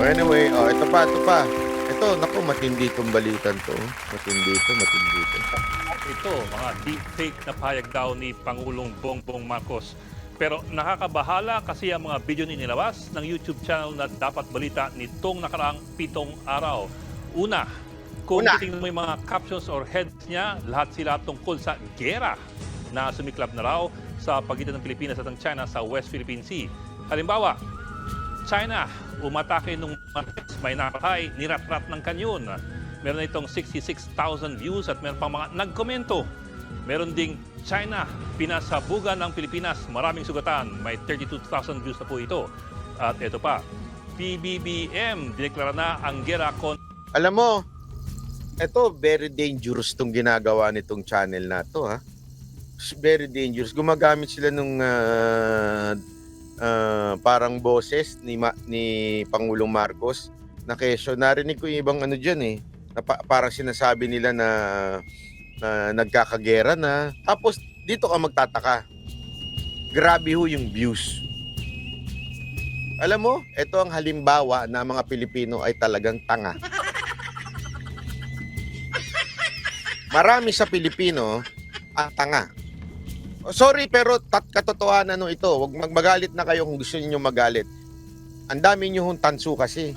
Anyway, ito pa, ito pa. Ito, naku, matindi itong balitan to. Matindi ito, matindi ito. Ito, mga deepfake na pahayag daw ni Pangulong Bongbong Marcos. Pero nakakabahala kasi ang mga video nilabas ng YouTube channel na Dapat Balita nitong nakaraang 7 araw. Una, kung titingnan mo yung mga captions or heads niya, lahat sila tungkol sa gera na sumiklab na raw sa pagitan ng Pilipinas at ng China sa West Philippine Sea. Halimbawa, China, umatake nung Martes, may napatay, niratrat ng kanyon. Meron na itong 66,000 views at meron pang mga nagkomento. Meron ding China, pinasabugan ng Pilipinas, maraming sugatan. May 32,000 views na po ito. At ito pa, PBBM, dineklara na ang gera kon... Alam mo, ito, very dangerous tong ginagawa nitong channel na to, ha? Very dangerous. Gumagamit sila nung parang boses ni Pangulong Marcos na kesyo. Narinig ko yung ibang ano dyan na parang sinasabi nila na nagkakagera na. Tapos dito ka magtataka. Grabe ho yung views. Alam mo, ito ang halimbawa na mga Pilipino ay talagang tanga. Marami sa Pilipino ang tanga. Sorry, pero katotohanan ito. Huwag magmagalit na kayo kung gusto niyo magalit. Ang dami niyo hong tanso kasi.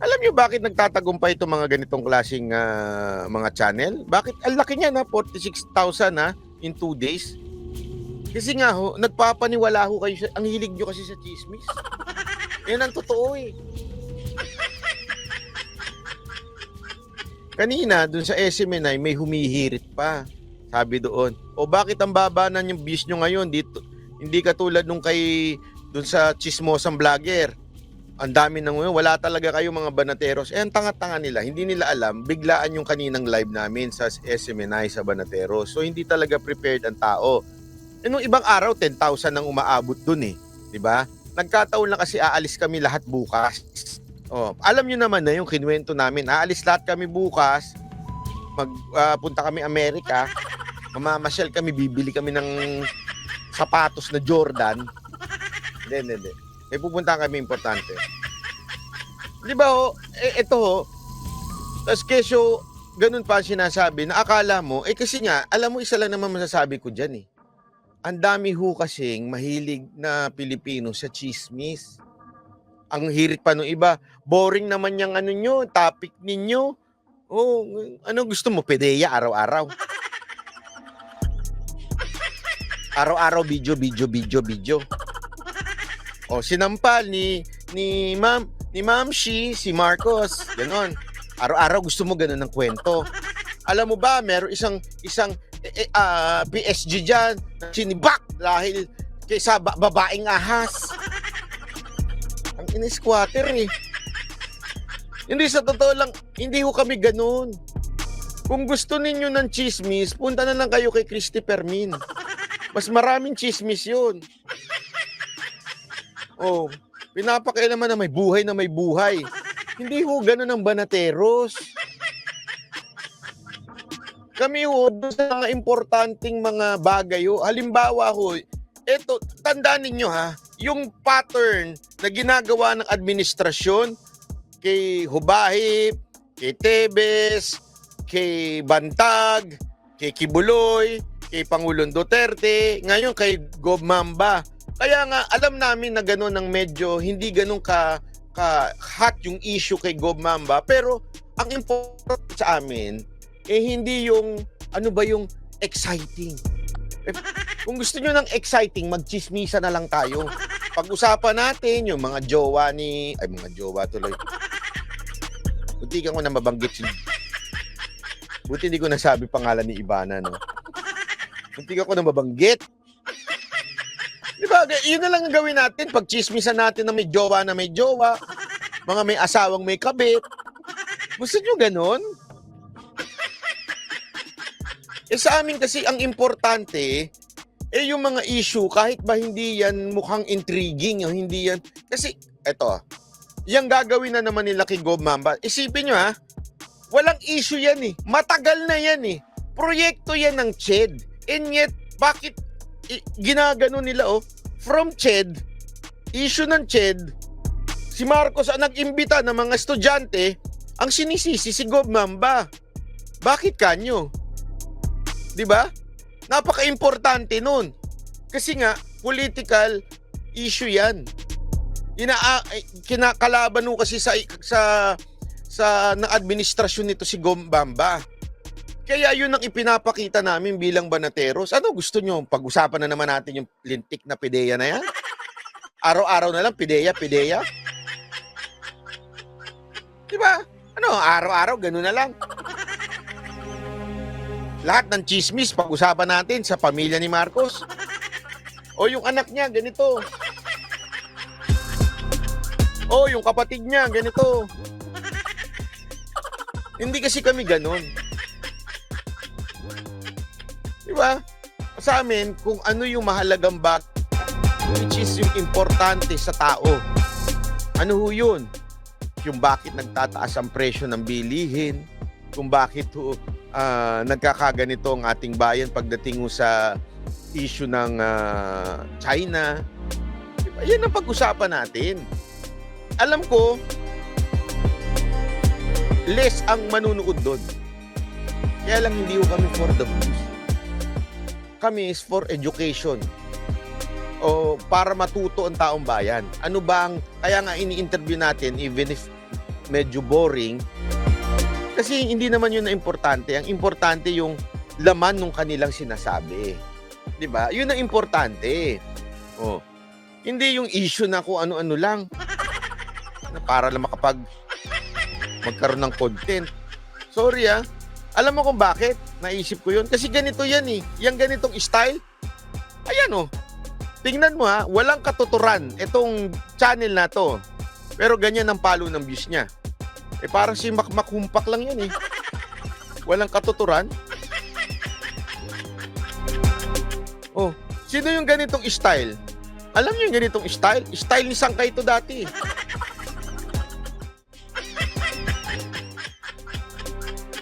Alam niyo bakit nagtatagumpay itong mga ganitong klaseng mga channel? Bakit? Ang laki niya na, 46,000 in 2 days. Kasi nga ho, nagpapaniwala ho kayo. Ang hilig niyo kasi sa chismis. Yan ang totoo eh. Kanina, dun sa SMNI, may humihirit pa. Sabi doon, bakit ang baba na yung views nyo ngayon? Dito, hindi katulad nung dun sa chismosang vlogger. Ang dami nang wala talaga kayo mga banateros. Ang tanga-tanga nila. Hindi nila alam, biglaan yung kaninang live namin sa SMNI sa Banateros. So, hindi talaga prepared ang tao. Nung ibang araw, 10,000 ang umaabot dun eh. Diba? Nagkataon lang kasi aalis kami lahat bukas. Alam nyo naman na yung kinuwento namin. Aalis lahat kami bukas. Punta kami Amerika. Mamamasyal kami. Bibili kami ng sapatos na Jordan. Hindi. May pupunta kami importante. Di ba ito tapos kesyo, ganun pa sinasabi na akala mo, kasi nga, alam mo, isa lang naman masasabi ko dyan eh. Ang dami ho kasing mahilig na Pilipino sa chismis. Ang hirit pa nung iba, boring naman yung ano nyo, topic ninyo. Ano gusto mo? Pedeya, araw-araw. Araw-araw, video. Sinampal ni Ma'am Shi, si Marcos. Ganon. Araw-araw gusto mo ganon ng kwento. Alam mo ba, meron isang PSG dyan, sinibak dahil kaysa babaeng ahas. Ang in-squatter eh. Hindi, sa totoo lang, hindi ho kami ganun. Kung gusto ninyo ng chismis, punta na lang kayo kay Christy Permin. Mas maraming chismis yun. Pinapakailaman na may buhay na may buhay. Hindi ho ganun ang Banateros. Kami ho, doon sa mga importanteng mga bagay ho. Halimbawa ho, eto, tandaan ninyo ha, yung pattern na ginagawa ng administrasyon kay Hubahip, kay Tebes, kay Bantag, kay Kibuloy, kay Pangulong Duterte, ngayon kay Gob Mamba. Kaya nga, alam namin na gano'n ang medyo hindi gano'n ka-hot yung issue kay Gob Mamba. Pero ang important sa amin, hindi yung, yung exciting. Kung gusto nyo ng exciting, magchismisa na lang tayo. Pag-usapan natin yung mga jowa mga jowa tuloy. Buti ko na mabanggit Buti hindi ko nasabi pangalan ni Ivana, no? Buti ko na mabanggit. Diba, yun na lang ang gawin natin. Pag-chismisan natin na may jowa, mga may asawang may kabit. Gusto nyo ganon? Sa amin kasi ang importante, yung mga issue, kahit ba hindi yan mukhang intriguing, hindi yan. Kasi, yung gagawin na naman nila kay Gob Mamba, isipin nyo walang issue yan eh. Matagal na yan eh. Proyekto yan ng CHED. And yet, bakit ginagano nila from CHED, issue ng CHED, si Marcos ang nag-imbita ng mga estudyante, ang sinisisi si Gob Mamba. Bakit kanyo? 'Di ba? Napaka-importante nun. Kasi nga, political issue yan. Kinakalaban mo kasi sa na administrasyon nito si Gob Mamba. Kaya yun ang ipinapakita namin bilang banateros. Ano gusto nyo? Pag-usapan na naman natin yung lintik na pideya na yan? Araw-araw na lang, pideya. Diba? Ano, araw-araw, ganun na lang. Lahat ng chismis, pag-usapan natin sa pamilya ni Marcos. O yung anak niya, ganito. O yung kapatid niya, ganito. Hindi kasi kami ganun. Diba? Sa amin, kung ano yung mahalagang bag, which is yung importante sa tao. Ano ho yun? Yung bakit nagtataas ang presyo ng bilihin, kung bakit nagkakaganito ang ating bayan pagdating sa issue ng China. Diba? Yan ang pag-usapan natin. Alam ko, less ang manunood doon. Kaya lang hindi ko kami for the views. Kami is for education o para matuto ang taong bayan. Ano bang, kaya nga ini-interview natin even if medyo boring kasi hindi naman yun na importante. Ang importante yung laman ng kanilang sinasabi. 'Di ba? Yun ang importante. Oh. Hindi yung issue na kung ano-ano lang na para lang magkaroon ng content. Sorry Alam mo kung bakit? Naisip ko yun. Kasi ganito yan Yung ganitong style. Ayan Tingnan mo walang katuturan itong channel na to. Pero ganyan ang palo ng views niya. Parang si Humpak lang yan Walang katuturan. Oh, sino yung ganitong style? Alam niyo yung ganitong style? Style ni Sangkay ito dati.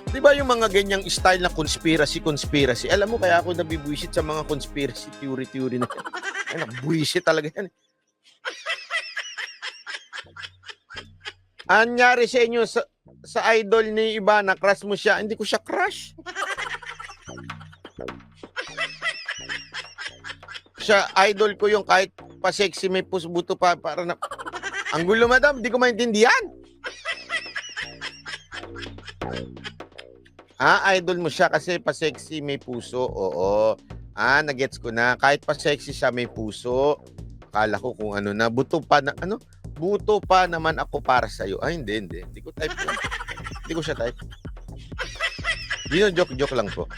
Di ba yung mga ganyang style na conspiracy? Alam mo, kaya ako nabibwisit sa mga conspiracy theory na yan. Ay, nabwisit talaga yan. Anyari sa inyo, sa idol ni iba, na crush mo siya, hindi ko siya crush. Siya, idol ko yung kahit pa-sexy may buto pa, para na... Ang gulo, madam, hindi ko maintindihan. Idol mo siya kasi pa-sexy may puso. Oo. Nagets ko na. Kahit pa-sexy siya may puso. Akala ko kung ano na. Buto pa naman ako para sa'yo. Hindi. Hindi ko type yun. Hindi ko siya type. Yun, joke lang po.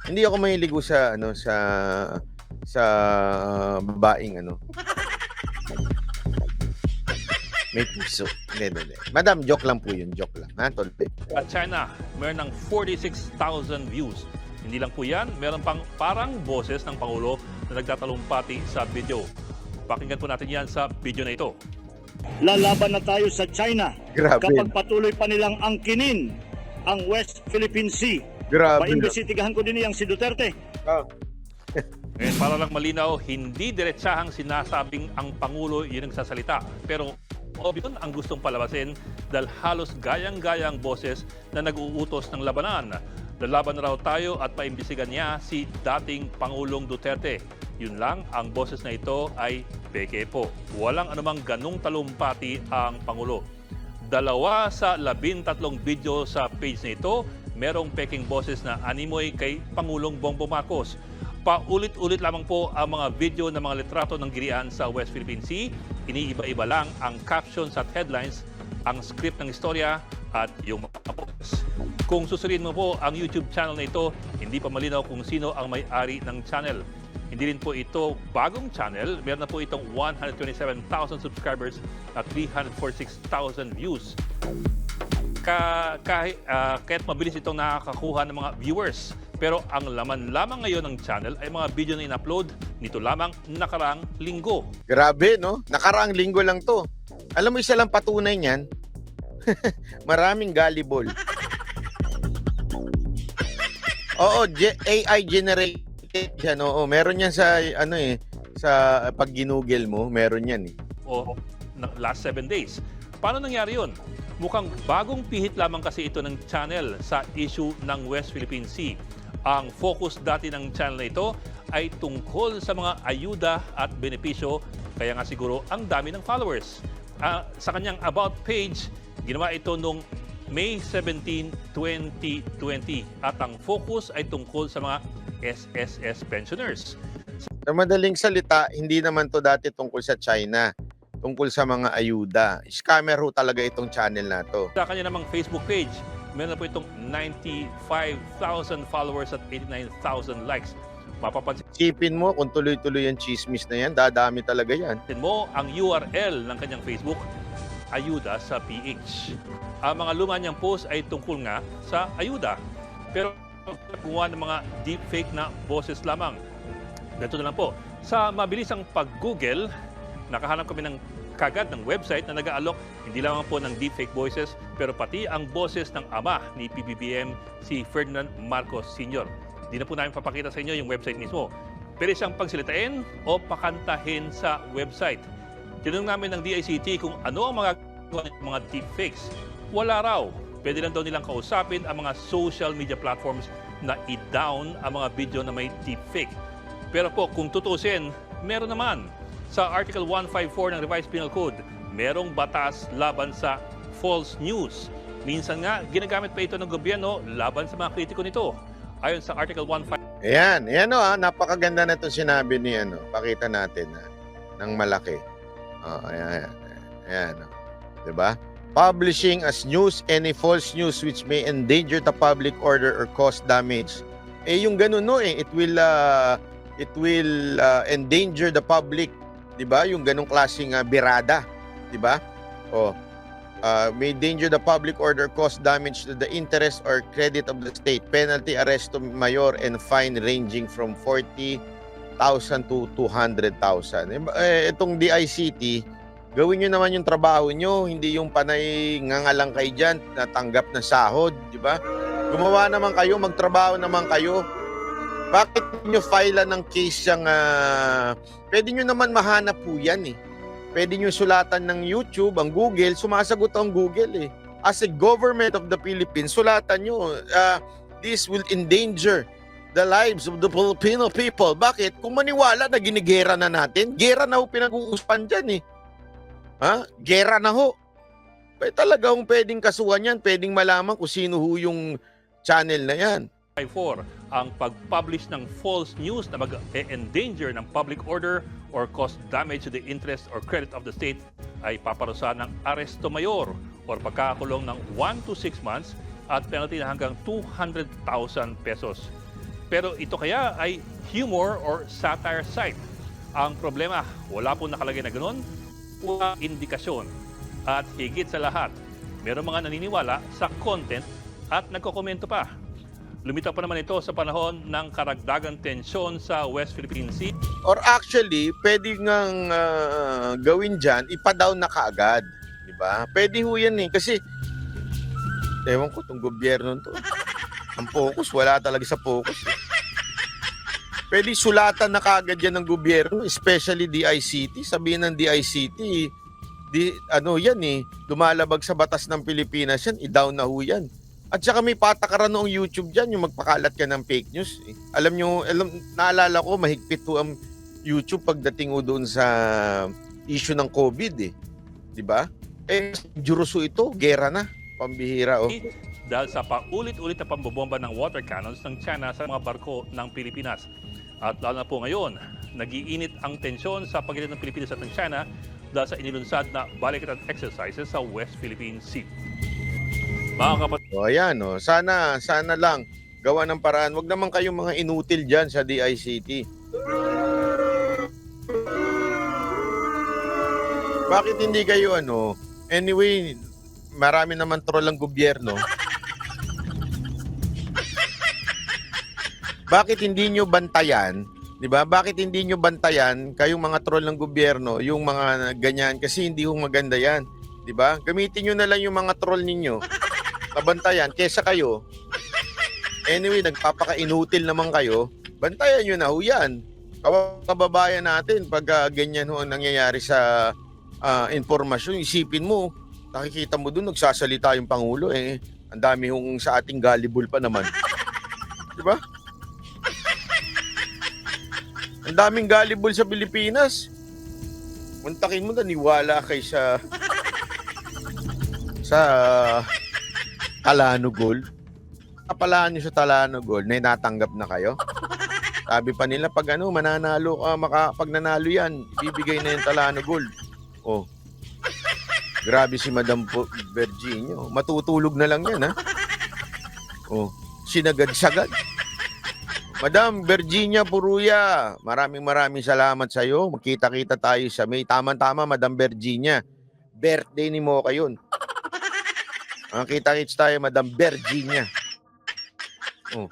Hindi ako mahiligo sa babaeng may puso. Hindi. Madam, joke lang po yun. Joke lang. Tolpe. At China, meron ng 46,000 views. Hindi lang po yan, meron pang parang boses ng Pangulo na nagtatalumpati sa video. Pakinggan po natin yan sa video na ito. Lalaban na tayo sa China. Grabe. Kapag patuloy pa nilang angkinin ang West Philippine Sea. Grabe. Paimbestigahan ko din yang si Duterte. Ngayon, para lang malinaw, hindi diretsahang sinasabing ang Pangulo yun ang sasalita. Pero obvious ang gustong palabasin dahil halos gayang-gayang boses na nag-uutos ng labanan. Lalaban na raw tayo at paimbestigan niya si dating Pangulong Duterte. Yun lang, ang boses na ito ay peke po. Walang anumang ganung talumpati ang Pangulo. 2 sa 13 video sa page na ito, merong peking boses na animoy kay Pangulong Bongbong Marcos. Paulit-ulit lamang po ang mga video ng mga litrato ng girian sa West Philippine Sea. Iniiba-iba lang ang captions at headlines, ang script ng istorya at yung mga boses. Kung susuriin mo po ang YouTube channel na ito, hindi pa malinaw kung sino ang may-ari ng channel. Hindi rin po ito bagong channel. Meron na po itong 127,000 subscribers at 346,000 views. Kahit mabilis itong nakakakuha ng mga viewers. Pero ang laman lamang ngayon ng channel ay mga video na in-upload nito lamang nakaraang linggo. Grabe, no? Nakaraang linggo lang to. Alam mo, isa lang patunay niyan. Maraming gullible. Oo, AI generated yan. Oo, meron yan sa sa pag ginugel mo, meron yan eh. o last 7 days. Paano nangyari yun? Mukhang bagong pihit lamang kasi ito ng channel sa issue ng West Philippine Sea. Ang focus dati ng channel na ito ay tungkol sa mga ayuda at benepisyo, kaya nga siguro ang dami ng followers. Sa kanyang about page, ginawa ito noong May 17, 2020 at ang focus ay tungkol sa mga SSS pensioners. Sa madaling salita, hindi naman to dati tungkol sa China. Tungkol sa mga ayuda. Scammer ho talaga itong channel na to. Sa kanya namang Facebook page, meron na po itong 95,000 followers at 89,000 likes. Mapapansin Isipin mo kung tuloy-tuloy yung chismis na yan, dadami talaga yan. mo ang URL ng kanyang Facebook, Ayuda sa PH. Ang mga luma niyang post ay tungkol nga sa ayuda. Pero gumawa ng mga deepfake na boses lamang. Ganito na lang po. Sa mabilisang pag-Google, nakahanap kami ng kagad ng website na nag-aalok hindi lamang po ng deepfake voices pero pati ang boses ng ama ni PBBM, si Ferdinand Marcos Sr. Di na po namin papakita sa inyo yung website mismo. Pwede siyang pagsalitain o pakantahin sa website. Tinanong namin ng DICT kung ano ang mga deepfakes. Wala raw. Pwede lang daw nilang kausapin ang mga social media platforms na i-down ang mga video na may deepfake. Pero po kung tutusin, meron naman. Sa Article 154 ng Revised Penal Code, merong batas laban sa false news. Minsan nga, ginagamit pa ito ng gobyerno laban sa mga kritiko nito. Ayon sa Article 154, Ayan, ayan o, napakaganda na itong sinabi ni pakita natin ng malaki. Ayan, ayan. Diba? Publishing as news any false news which may endanger the public order or cause damage. Yung ganun it will endanger the public. 'Di ba? Yung ganung klaseng birada, 'di ba? May danger the public order, cause damage to the interest or credit of the state. Penalty, arresto mayor and fine ranging from 40,000 to 200,000. Itong DICT, gawin nyo naman yung trabaho nyo, hindi yung panay ngangalang kayo dyan, natanggap na sahod, 'di ba? Gumawa naman kayo, magtrabaho naman kayo. Bakit nyo file ng case yung pwede nyo naman mahanap po yan eh. Pwede nyo sulatan ng YouTube, ang Google, sumasagot ang Google eh. As a government of the Philippines, sulatan nyo, this will endanger the lives of the Filipino people. Bakit? Kung maniwala na ginigera na natin, gera na ho pinag-uusapan dyan eh. Gera na ho. Talagang pwedeng kasuhan yan, pwedeng malaman kung sino ho yung channel na yan. 4, ang pag-publish ng false news na mag-endanger ng public order or cause damage to the interest or credit of the state ay paparusahan ng aresto mayor or pagkakakulong ng 1 to 6 months at penalty na hanggang 200,000 pesos. Pero ito kaya ay humor or satire site. Ang problema, wala po nakalagay na ganoon, walang indikasyon. At higit sa lahat, mayroong mga naniniwala sa content at nagkokomento pa. Lumitaw pa naman ito sa panahon ng karagdagang tensyon sa West Philippine Sea. Or actually, pwede ngang gawin dyan, ipa-down na kaagad. Diba? Pwede ho yan eh. Kasi, ewan ko, itong gobyerno to. Ang focus, wala talaga sa focus. Pwede sulatan na kaagad yan ng gobyerno, especially DICT. Sabihin ng DICT, yan eh, lumalabag sa batas ng Pilipinas yan, i-down na ho yan. At saka may patakaran noong YouTube dyan, yung magpakalat ka ng fake news. Alam nyo, naalala ko, mahigpit ho ang YouTube pagdating ho doon sa issue ng COVID eh. Diba? Juruso ito, gera na. Pambihira Dahil sa paulit-ulit na pambobomba ng water cannons ng China sa mga barko ng Pilipinas. At lalo na po ngayon, nag-iinit ang tensyon sa pagitan ng Pilipinas at ng China dahil sa inilunsad na balikan exercises sa West Philippine Sea. Mga kapatid, ayan sana lang gawa ng paraan. Wag naman kayong mga inutil dyan sa DICT. Bakit hindi kayo anyway, marami naman troll ang gobyerno. Bakit hindi nyo bantayan? 'Di ba? Bakit hindi nyo bantayan kayong mga troll ng gobyerno, yung mga ganyan, kasi hindi ho maganda 'yan, 'di ba? Gamitin nyo na lang yung mga troll ninyo. Nabantayan kesa kayo. Anyway, nagpapaka-inutil naman kayo. Bantayan nyo na ho yan. kababayan natin, pag ganyan ho ang nangyayari sa informasyon, isipin mo, nakikita mo doon, nagsasalita yung Pangulo, ang dami hong sa ating gullible pa naman. Di ba? Ang daming gullible sa Pilipinas. Muntakin mo, naniwala kay sa Talano Gold. Kapalaan nyo sa Talano Gold na natanggap na kayo. Sabi pa nila, pag mananalo ka, pag nanalo yan, ibibigay na yung Talano Gold. Oh. Grabe si Madam Virginia. Matutulog na lang yan, ha? Oh. Sinagad-sagad. Madam Virginia Puruya, maraming salamat sa iyo. Magkita-kita tayo sa May. Tama-tama, Madam Virginia. Birthday ni Mocha yun. Kita-kits tayo, Madam Virginia. Oh.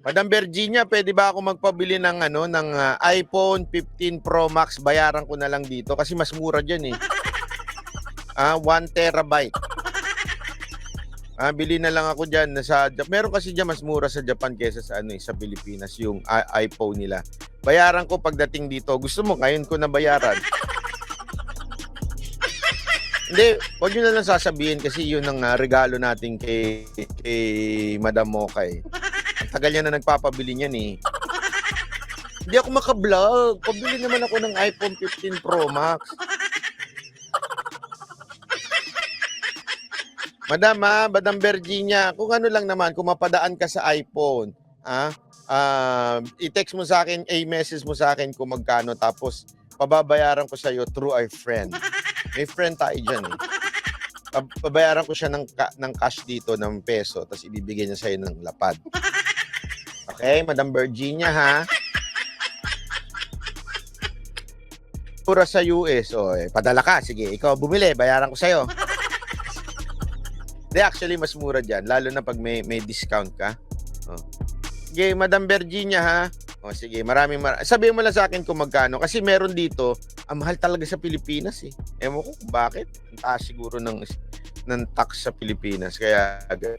Madam Virginia, pwede ba ako magpabili ng iPhone 15 Pro Max? Bayaran ko na lang dito kasi mas mura diyan 1 terabyte. Bili na lang ako diyan meron kasi diyan mas mura sa Japan kaysa sa sa Pilipinas yung iPhone nila. Bayaran ko pagdating dito. Gusto mo ngayon ko na bayaran? Hindi, wag nyo na lang sasabihin kasi yun ang regalo natin kay Madam Mocha. Ang tagal niya na nagpapabili niyan Hindi ako maka-vlog. Pabili naman ako ng iPhone 15 Pro Max. Madam Virginia, kung ano lang naman, kung mapadaan ka sa iPhone, i-text mo sa akin, message mo sa akin kung magkano, tapos pababayaran ko sa iyo through our friend. May friend tayo dyan Pabayaran ko siya ng cash dito, ng peso, tapos ibibigay niya sa iyo ng lapad. Okay, Madam Virginia, ha? Pura sa US, padala ka, sige, ikaw bumili, bayaran ko sa iyo. Hindi, actually, mas mura dyan. Lalo na pag may discount ka. Sige, Madam Virginia, ha? Sige, sabihin mo lang sa akin kung magkano. Kasi meron dito, ang mahal talaga sa Pilipinas, Ewan ko kung bakit. Ang taas siguro ng tax sa Pilipinas. Kaya, ito.